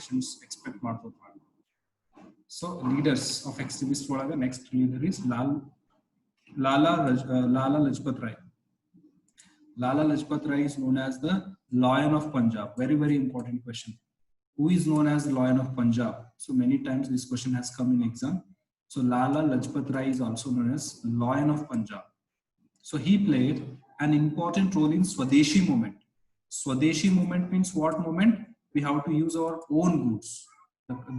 questions expect ಮಾಡ್ಬೋದು. So leaders of extremist ಒಳಗೆ next leader is Lala Lajpat Rai. Lala Lajpat Rai is known as the Lion of Punjab. Very, very important question. Who is known as the Lion of Punjab? So many times this question has come in exam. So Lala Lajpat Rai is also known as Lion of Punjab. So he played an important role in Swadeshi movement. Swadeshi movement means what movement? We have to use our own goods.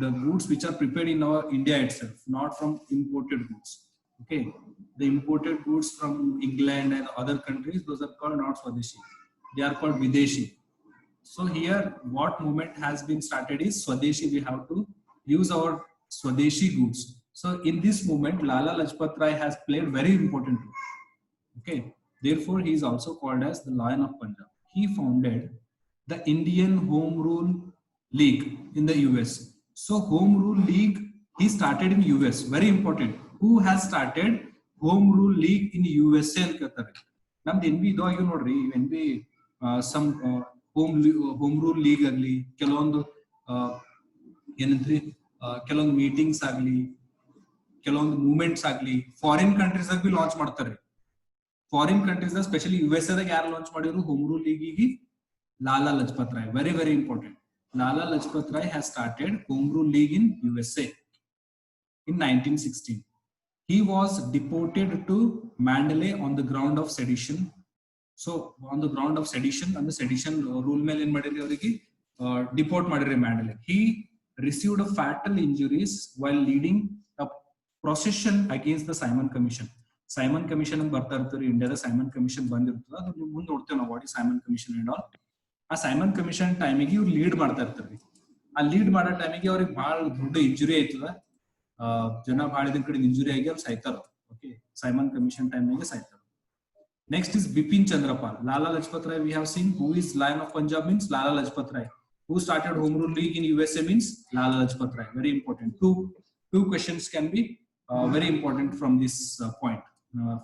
The goods which are prepared in our India itself, not from imported goods. Okay, the imported goods from England and other countries, those are called not Swadeshi. They are called Videshi. So here, what movement has been started is Swadeshi. We have to use our Swadeshi goods. So in this movement, Lala Lajpat Rai has played very important role. Okay, therefore he is also called as the Lion of Punjab. He founded the Indian Home Rule League in the US. So Home Rule League he started in US. Very important. Who has started Home Rule League in USA ಅಂತ ಹೇಳ್ತಾರೆ. ನಮ್ದು NB ಇದಾಗಿ ನೋಡ್ರಿ NB some home rule league ಆಗಲಿ ಕೆಲವೊಂದು ಏನಂದ್ರಿ ಕೆಲವೊಂದು meetings ಆಗಲಿ ಕೆಲವೊಂದು ಮೂವ್ಮೆಂಟ್ಸ್ ಆಗಲಿ ಫಾರಿನ್ ಕಂಟ್ರೀಸ್ ಆಗಿ ಲಾಂಚ್ ಮಾಡ್ತಾರೆ. ಫಾರಿನ್ ಕಂಟ್ರೀಸ್ ಸ್ಪೆಷಲಿ USA ದಾಗ ಯಾರು ಲಾಂಚ್ ಮಾಡಿದ್ರು ಹೋಮ್ ರೂಲ್ ಲೀಗಿಗೆ Lala Lajpat Rai. Very, very important. Lala Lajpat Rai has started Home Rule League in USA in 1916. He was deported to Mandalay on the ground of sedition. So on the ground of sedition and the sedition rule ಮೇಲೆ ಏನು ಮಾಡಿರಿ ಅವರಿಗೆ deport ಮಾಡಿರಿ Mandalay. He received a fatal injuries while leading a procession against the Simon Commission. Simon Commission ಅಂತ ಬರ್ತಾ ಇರ್ತಾರೆ ಇಂಡಿಯಾದ Simon Commission ಬಂದಿರ್ತದೆ. ಅದು ನೀವು ಮುಂದೆ ನೋಡ್ತೇವೆ ನಾವು what is Simon Commission and all. ಆ ಸೈಮನ್ ಕಮಿಷನ್ ಟೈಮಿಗೆ ಇವ್ರು ಲೀಡ್ ಮಾಡ್ತಾ ಇರ್ತಾರೆ. ಆ ಲೀಡ್ ಮಾಡೋ ಟೈಮಿಗೆ ಅವ್ರಿಗೆ ಬಹಳ ದೊಡ್ಡ ಇಂಜುರಿ ಆಯ್ತದ. ಜನ ಬಹಳ ದಿನ ಕಡೆ ಇಂಜುರಿ ಆಗಿ ಅವ್ರು ಸಾಯ್ತಾರ. ಓಕೆ, ಸೈಮನ್ ಕಮಿಷನ್ ಟೈಮಿಗೆ ಸಾಯ್ತಾರ. Next is Bipin Chandrapal. Lala Lajpat Rai we have seen. Who is Lion of Punjab means Lala Lajpat Rai. Who started Home Rule League in USA means Lala Lajpat Rai. Very important. Two questions can be very important from this point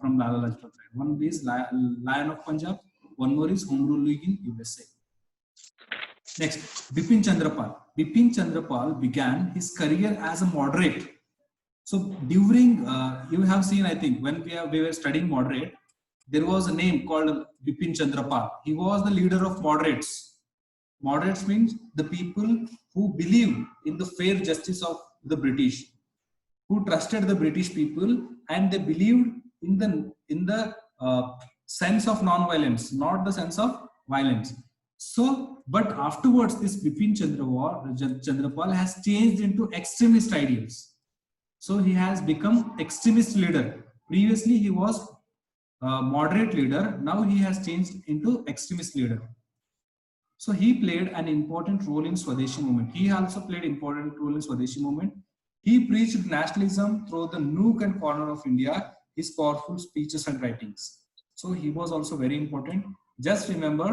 from Lala Lajpat Rai. One is Lion of Punjab. One more is Home Rule League in USA. Next, Bipin Chandrapal. Bipin Chandrapal began his career as a moderate. So during, you have seen, I think, when we were studying moderate, there was a name called Bipin Chandrapal. He was the leader of moderates. Moderates means the people who believe in the fair justice of the British, who trusted the British people, and they believed in the sense of non-violence, not the sense of violence. So, but afterwards, this Bipin Chandrapal has changed into extremist ideals. So he has become extremist leader. Previously, he was moderate leader. Now he has changed into extremist leader. So he played an important role in Swadeshi movement. He also played important role in Swadeshi movement. He preached nationalism through the nook and corner of India. His powerful speeches and writings. So he was also very important. Just remember,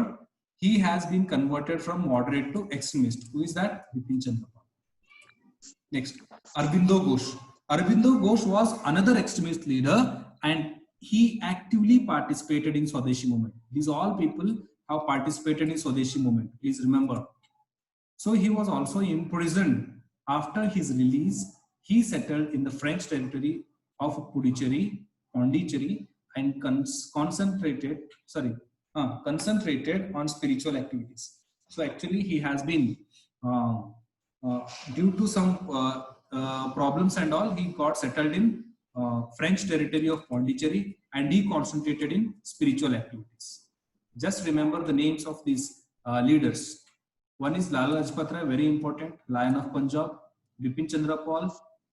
he has been converted from moderate to extremist. Who is that? Bipin Chandrapal. Next, Aurobindo Ghosh. Aurobindo Ghosh was another extremist leader and he actively participated in Swadeshi movement. These all people have participated in Swadeshi movement. Please remember. So he was also imprisoned. After his release, he settled in the French territory of Pondicherry and concentrated on spiritual activities. So actually he has been due to some problems and all, he got settled in French territory of Pondicherry and he concentrated in spiritual activities. Just remember the names of these leaders. One is Lala Lajpat Rai, very important, Lion of Punjab. Bipin Chandrapal,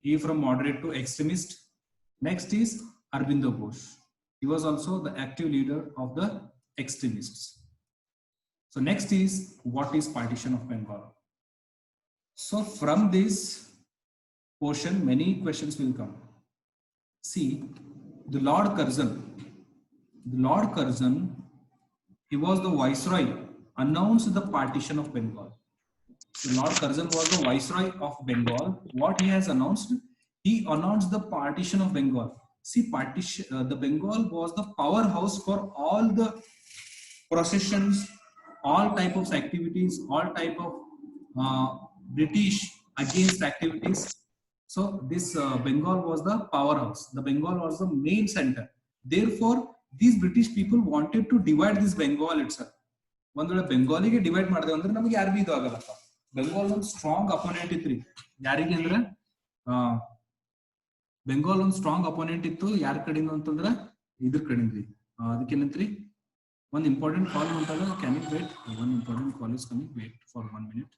he from moderate to extremist. Next is Aurobindo Ghosh. He was also the active leader of the extremists. So next is, what is partition of Bengal? So from this portion, many questions will come. See, the Lord Curzon, he was the viceroy, announced the partition of Bengal. So Lord Curzon was the viceroy of Bengal. What he has announced? He announced the partition of Bengal. See, the Bengal was the powerhouse for all the processions, all type of activities, all type of British against activities. So this Bengal was the powerhouse. The Bengal was the main center. Therefore, these British people wanted to divide this Bengal itself. ಒಂದ್ ವೇಳೆ ಬೆಂಗಾಲಿಗೆ divide ಮಾಡಿದೆ ಅಂದ್ರೆ ನಮಗೆ ಯಾರು B ಇದು ಆಗಲ್ಲಪ್ಪ. ಬೆಂಗಾಲ್ ಒಂದು strong opponent ಇತ್ರಿ. ಯಾರಿಗೆ ಅಂದ್ರೆ ಬೆಂಗಾಲ್ ಒಂದು ಸ್ಟ್ರಾಂಗ್ ಅಪೋನೆಂಟ್ ಇತ್ತು. ಯಾರ ಕಡೆಯಿಂದ ಅಂತಂದ್ರೆ ಇದ್ರ ಕಡೆಯಿಂದ. ಅದಕ್ಕೇನಂತ್ರಿ one important call ಹೊಂಟಾಗ. Can you wait? One important call is coming. Wait for 1 minute.